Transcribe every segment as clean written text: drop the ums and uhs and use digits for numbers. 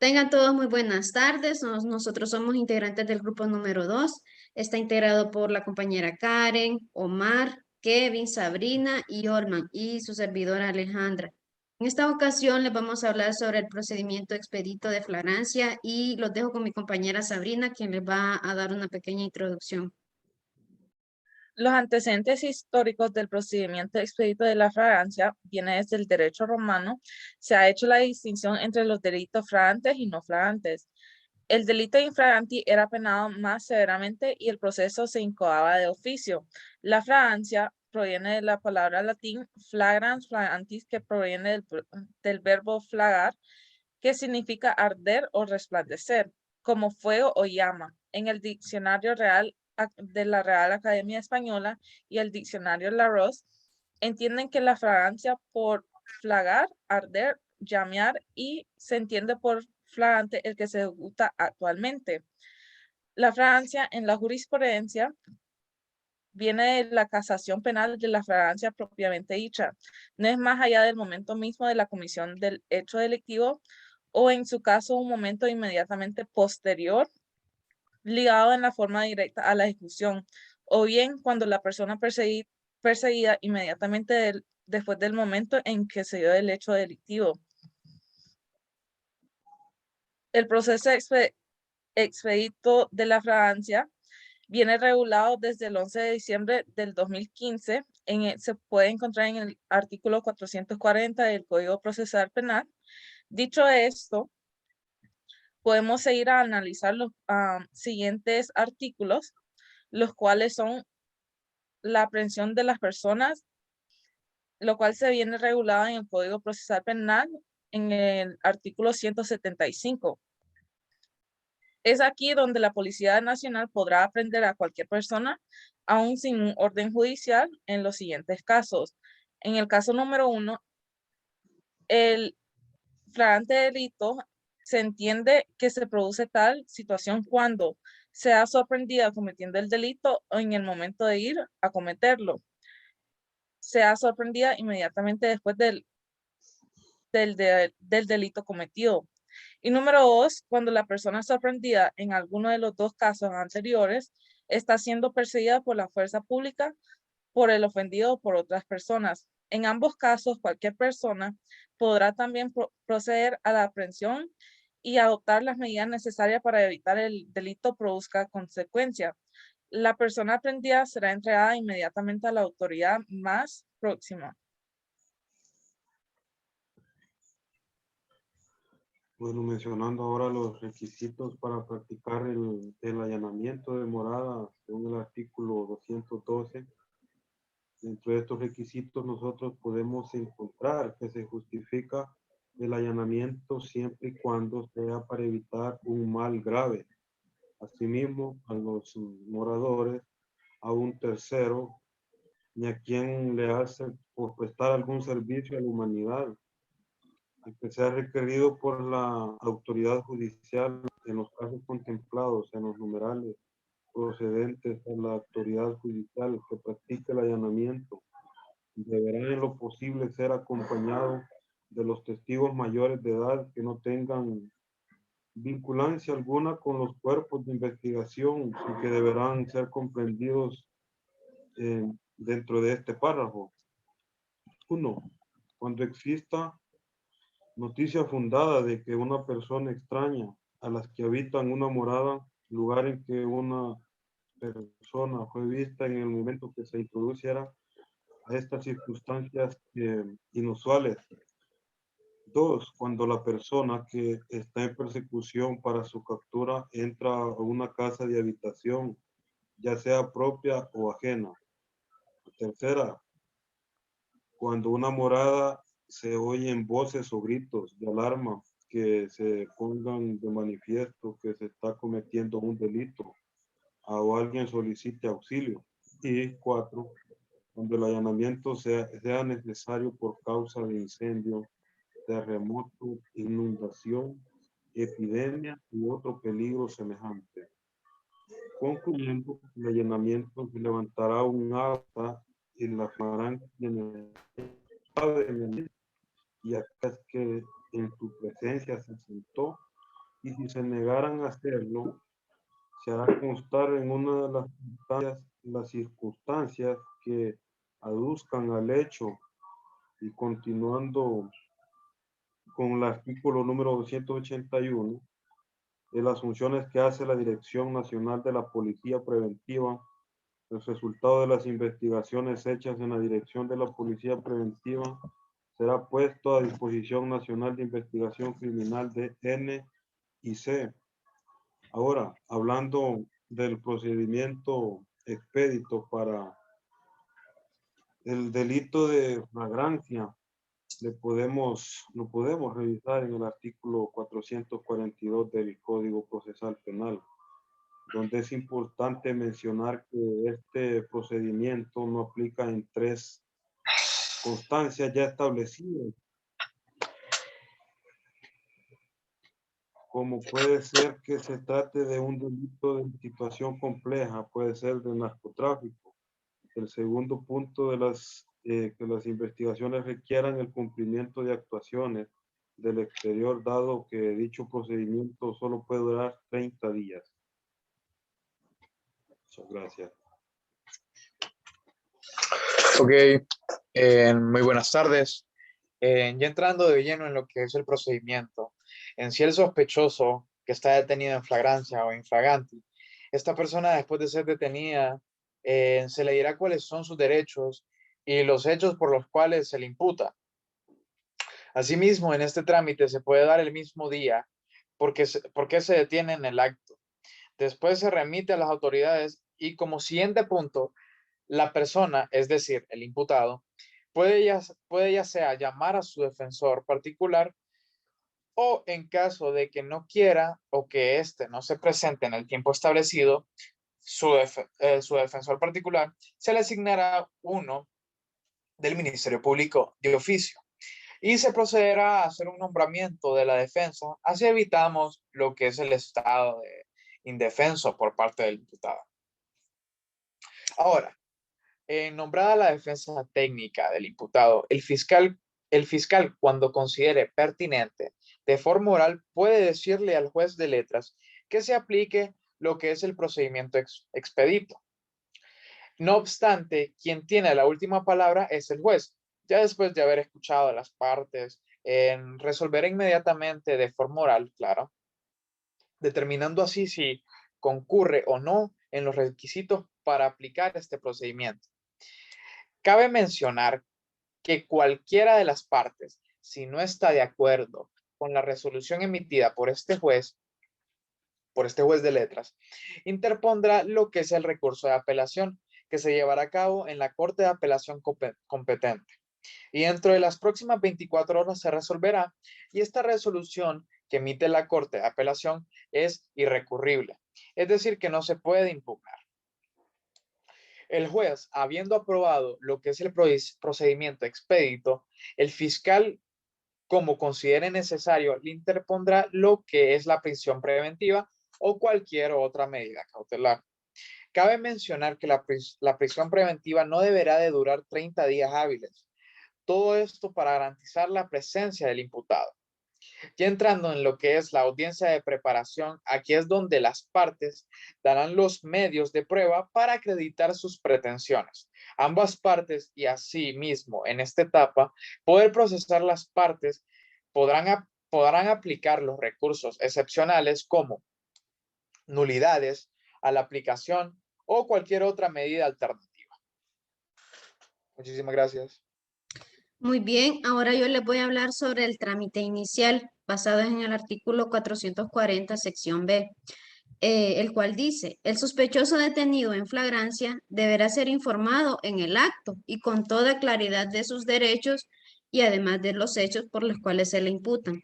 Tengan todos muy buenas tardes. Nosotros somos integrantes del grupo número 2. Está integrado por la compañera Karen, Omar, Kevin, Sabrina y Orman y su servidora Alejandra. En esta ocasión les vamos a hablar sobre el procedimiento expedito de flagrancia y los dejo con mi compañera Sabrina, quien les va a dar una pequeña introducción. Los antecedentes históricos del procedimiento expedito de la flagrancia viene desde el derecho romano. Se ha hecho la distinción entre los delitos flagrantes y no flagrantes. El delito infraganti era penado más severamente y el proceso se incoaba de oficio. La flagrancia proviene de la palabra latín flagrans flagrantis, que proviene del verbo flagar, que significa arder o resplandecer, como fuego o llama. En el diccionario real de la Real Academia Española y el diccionario Larousse entienden que la flagrancia por flagar, arder, llamear, y se entiende por flagrante el que se ejecuta actualmente. La flagrancia en la jurisprudencia viene de la casación penal de la flagrancia propiamente dicha. No es más allá del momento mismo de la comisión del hecho delictivo o, en su caso, un momento inmediatamente posterior ligado en la forma directa a la ejecución, o bien cuando la persona perseguida inmediatamente después del momento en que se dio el hecho delictivo. El proceso expedito de la flagrancia viene regulado desde el 11 de diciembre del 2015. Se puede encontrar en el artículo 440 del Código Procesal Penal. Dicho esto, podemos seguir a analizar los siguientes artículos, los cuales son la aprehensión de las personas, lo cual se viene regulado en el Código Procesal Penal en el artículo 175. Es aquí donde la Policía Nacional podrá apreender a cualquier persona, aún sin un orden judicial, en los siguientes casos. En el caso número 1, el flagrante delito se entiende que se produce tal situación cuando sea sorprendida cometiendo el delito o en el momento de ir a cometerlo. Sea sorprendida inmediatamente después del delito cometido. Y número 2, cuando la persona sorprendida en alguno de los dos casos anteriores está siendo perseguida por la fuerza pública, por el ofendido o por otras personas. En ambos casos, cualquier persona podrá también proceder a la aprehensión y adoptar las medidas necesarias para evitar el delito produzca consecuencia. La persona aprehendida será entregada inmediatamente a la autoridad más próxima. Bueno, mencionando ahora los requisitos para practicar el allanamiento de morada, según el artículo 212, dentro de estos requisitos nosotros podemos encontrar que se justifica el allanamiento siempre y cuando sea para evitar un mal grave. Asimismo, a los moradores, a un tercero, ni a quien le hace por prestar algún servicio a la humanidad, que sea requerido por la autoridad judicial en los casos contemplados en los numerales procedentes a la autoridad judicial que practique el allanamiento, deberá en lo posible ser acompañado de los testigos mayores de edad que no tengan vinculancia alguna con los cuerpos de investigación y que deberán ser comprendidos dentro de este párrafo. 1. Cuando exista noticia fundada de que una persona extraña a las que habitan una morada, lugar en que una persona fue vista en el momento que se introduciera a estas circunstancias inusuales. 2. Cuando la persona que está en persecución para su captura entra a una casa de habitación, ya sea propia o ajena. Tercera, cuando una morada se oyen voces o gritos de alarma que se pongan de manifiesto que se está cometiendo un delito o alguien solicite auxilio. Y 4, cuando el allanamiento sea necesario por causa de incendio, terremoto, inundación, epidemia u otro peligro semejante. Concluyendo, el allanamiento se levantará un acta en la flagrancia y acá es que en tu presencia se sentó y si se negaran a hacerlo, se hará constar en una de las circunstancias que aduzcan al hecho y continuando con el artículo número 281, de las funciones que hace la Dirección Nacional de la Policía Preventiva, el resultado de las investigaciones hechas en la Dirección de la Policía Preventiva será puesto a disposición nacional de investigación criminal de NIC. Ahora, hablando del procedimiento expedito para el delito de flagrancia, lo podemos revisar en el artículo 442 del Código Procesal Penal, donde es importante mencionar que este procedimiento no aplica en 3 constancias ya establecidas, como puede ser que se trate de un delito de situación compleja, puede ser de narcotráfico. El segundo punto de que las investigaciones requieran el cumplimiento de actuaciones del exterior, dado que dicho procedimiento solo puede durar 30 días. Muchas gracias. Ok, muy buenas tardes. Ya entrando de lleno en lo que es el procedimiento, en si el sospechoso que está detenido en flagrancia o infraganti, esta persona después de ser detenida, se le dirá cuáles son sus derechos y los hechos por los cuales se le imputa. Asimismo, en este trámite se puede dar el mismo día porque se detiene en el acto. Después se remite a las autoridades y como siguiente punto, la persona, es decir, el imputado, puede ya sea llamar a su defensor particular o en caso de que no quiera o que éste no se presente en el tiempo establecido, su defensor particular se le asignará uno del Ministerio Público de oficio y se procederá a hacer un nombramiento de la defensa. Así evitamos lo que es el estado de indefenso por parte del imputado. Ahora, nombrada la defensa técnica del imputado, el fiscal, cuando considere pertinente, de forma oral, puede decirle al juez de letras que se aplique lo que es el procedimiento expedito. No obstante, quien tiene la última palabra es el juez. Ya después de haber escuchado a las partes, resolverá inmediatamente de forma oral, claro, determinando así si concurre o no en los requisitos para aplicar este procedimiento. Cabe mencionar que cualquiera de las partes, si no está de acuerdo con la resolución emitida por este juez de letras, interpondrá lo que es el recurso de apelación que se llevará a cabo en la Corte de Apelación competente. Y dentro de las próximas 24 horas se resolverá y esta resolución que emite la Corte de Apelación es irrecurrible, es decir, que no se puede impugnar. El juez, habiendo aprobado lo que es el procedimiento expedito, el fiscal, como considere necesario, le interpondrá lo que es la prisión preventiva o cualquier otra medida cautelar. Cabe mencionar que la prisión preventiva no deberá de durar 30 días hábiles. Todo esto para garantizar la presencia del imputado. Ya entrando en lo que es la audiencia de preparación, aquí es donde las partes darán los medios de prueba para acreditar sus pretensiones. Ambas partes y así mismo en esta etapa, poder procesar las partes podrán aplicar los recursos excepcionales como nulidades a la aplicación o cualquier otra medida alternativa. Muchísimas gracias. Muy bien, ahora yo les voy a hablar sobre el trámite inicial basado en el artículo 440, sección B, el cual dice, el sospechoso detenido en flagrancia deberá ser informado en el acto y con toda claridad de sus derechos y además de los hechos por los cuales se le imputan.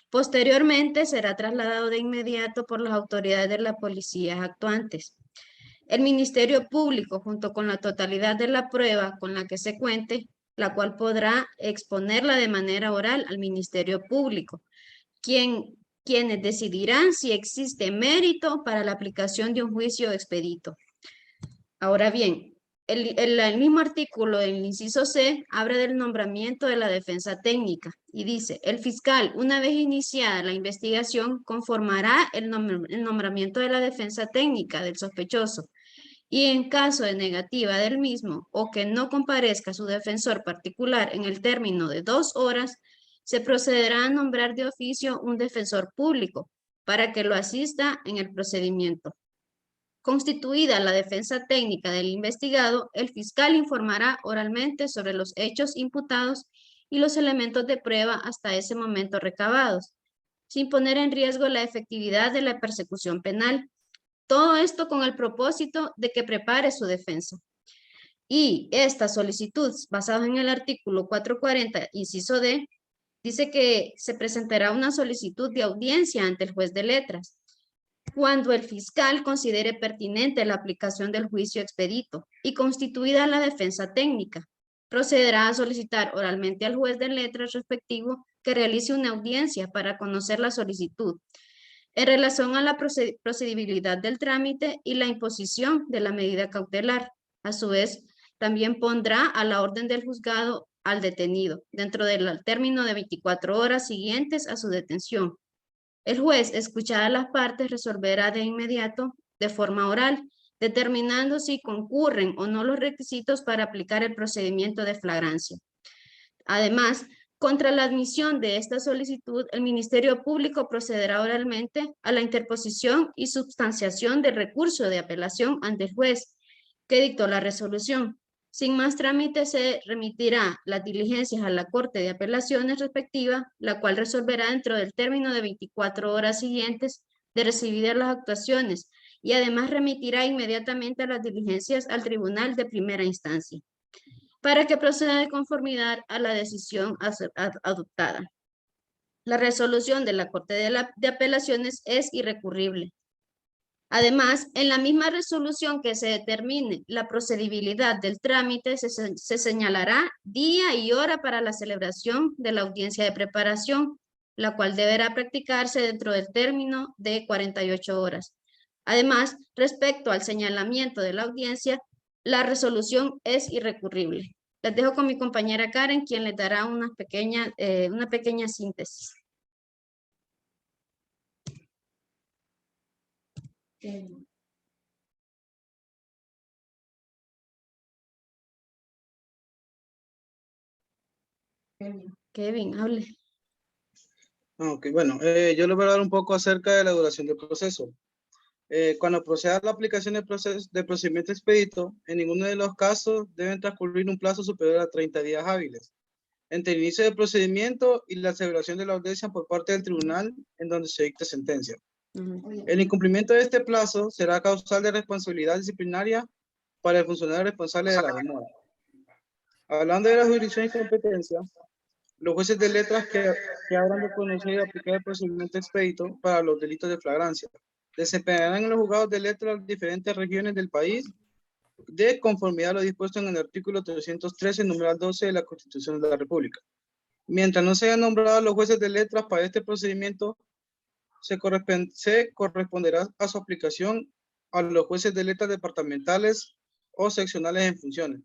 Posteriormente será trasladado de inmediato por las autoridades de la policía actuantes. El Ministerio Público, junto con la totalidad de la prueba con la que se cuente, la cual podrá exponerla de manera oral al Ministerio Público, quienes decidirán si existe mérito para la aplicación de un juicio expedito. Ahora bien, el mismo artículo del inciso C habla del nombramiento de la defensa técnica y dice, el fiscal, una vez iniciada la investigación, conformará el nombramiento de la defensa técnica del sospechoso y en caso de negativa del mismo o que no comparezca su defensor particular en el término de 2 horas, se procederá a nombrar de oficio un defensor público para que lo asista en el procedimiento. Constituida la defensa técnica del investigado, el fiscal informará oralmente sobre los hechos imputados y los elementos de prueba hasta ese momento recabados, sin poner en riesgo la efectividad de la persecución penal. Todo esto con el propósito de que prepare su defensa. Y esta solicitud, basada en el artículo 440, inciso D, dice que se presentará una solicitud de audiencia ante el juez de letras cuando el fiscal considere pertinente la aplicación del juicio expedito y constituida la defensa técnica, procederá a solicitar oralmente al juez de letras respectivo que realice una audiencia para conocer la solicitud en relación a la procedibilidad del trámite y la imposición de la medida cautelar. A su vez, también pondrá a la orden del juzgado al detenido dentro del término de 24 horas siguientes a su detención. El juez, escuchadas las partes, resolverá de inmediato, de forma oral, determinando si concurren o no los requisitos para aplicar el procedimiento de flagrancia. Además, contra la admisión de esta solicitud, el Ministerio Público procederá oralmente a la interposición y substanciación del recurso de apelación ante el juez que dictó la resolución. Sin más trámite, se remitirá las diligencias a la Corte de Apelaciones respectiva, la cual resolverá dentro del término de 24 horas siguientes de recibidas las actuaciones y además remitirá inmediatamente las diligencias al Tribunal de Primera Instancia para que proceda de conformidad a la decisión adoptada. La resolución de la Corte de Apelaciones es irrecurrible. Además, en la misma resolución que se determine la procedibilidad del trámite, se señalará día y hora para la celebración de la audiencia de preparación, la cual deberá practicarse dentro del término de 48 horas. Además, respecto al señalamiento de la audiencia, la resolución es irrecurrible. Les dejo con mi compañera Karen, quien les dará una pequeña síntesis. Kevin, hable. Ok, bueno, yo les voy a hablar un poco acerca de la duración del proceso. Cuando proceda la aplicación del procedimiento expedito, en ninguno de los casos deben transcurrir un plazo superior a 30 días hábiles entre el inicio del procedimiento y la celebración de la audiencia por parte del tribunal en donde se dicte sentencia. El incumplimiento de este plazo será causal de responsabilidad disciplinaria para el funcionario responsable de la demora. Hablando de la jurisdicción y competencia, los jueces de letras que habrán de conocer y aplicar el procedimiento expedito para los delitos de flagrancia desempeñarán en los juzgados de letras de diferentes regiones del país de conformidad a lo dispuesto en el artículo 313, numeral 12 de la Constitución de la República. Mientras no sean nombrados los jueces de letras para este procedimiento, se corresponderá a su aplicación a los jueces de letras departamentales o seccionales en funciones.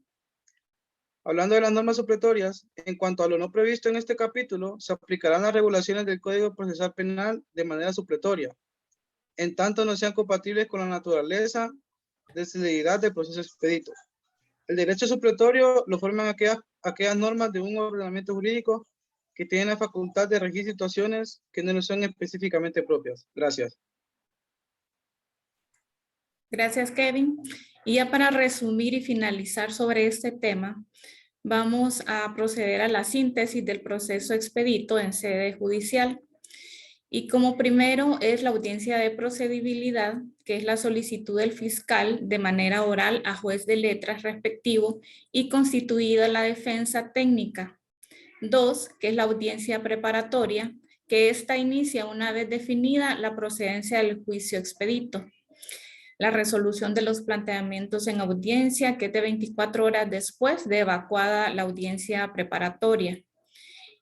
Hablando de las normas supletorias, en cuanto a lo no previsto en este capítulo, se aplicarán las regulaciones del Código Procesal Penal de manera supletoria, en tanto no sean compatibles con la naturaleza de celeridad del proceso expedito. El derecho supletorio lo forman aquellas normas de un ordenamiento jurídico que tienen la facultad de regir situaciones que no son específicamente propias. Gracias. Gracias, Kevin. Y ya para resumir y finalizar sobre este tema, vamos a proceder a la síntesis del proceso expedito en sede judicial. Y como primero es la audiencia de procedibilidad, que es la solicitud del fiscal de manera oral a juez de letras respectivo y constituida la defensa técnica. 2, que es la audiencia preparatoria, que esta inicia una vez definida la procedencia del juicio expedito. La resolución de los planteamientos en audiencia, que es de 24 horas después de evacuada la audiencia preparatoria.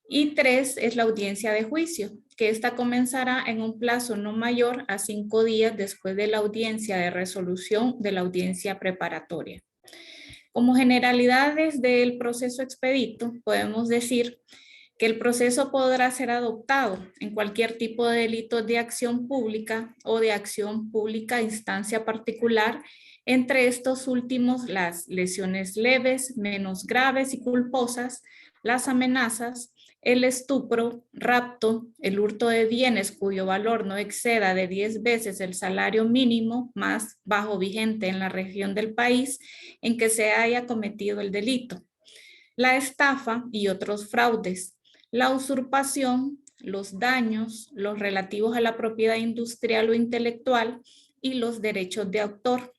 Y 3 es la audiencia de juicio, que esta comenzará en un plazo no mayor a 5 días después de la audiencia de resolución de la audiencia preparatoria. Como generalidades del proceso expedito, podemos decir que el proceso podrá ser adoptado en cualquier tipo de delito de acción pública o de acción pública a instancia particular, entre estos últimos las lesiones leves, menos graves y culposas, las amenazas, el estupro, rapto, el hurto de bienes cuyo valor no exceda de 10 veces el salario mínimo más bajo vigente en la región del país en que se haya cometido el delito, la estafa y otros fraudes, la usurpación, los daños, los relativos a la propiedad industrial o intelectual y los derechos de autor.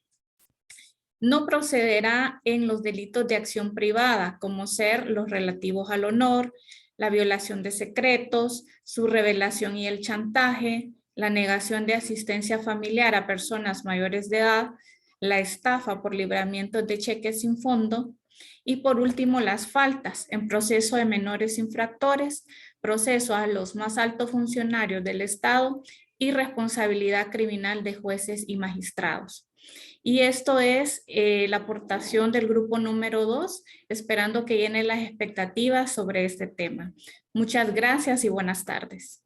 No procederá en los delitos de acción privada, como ser los relativos al honor, la violación de secretos, su revelación y el chantaje, la negación de asistencia familiar a personas mayores de edad, la estafa por libramiento de cheques sin fondo, y por último, las faltas en proceso de menores infractores, proceso a los más altos funcionarios del Estado y responsabilidad criminal de jueces y magistrados. Y esto es la aportación del grupo número 2, esperando que llene las expectativas sobre este tema. Muchas gracias y buenas tardes.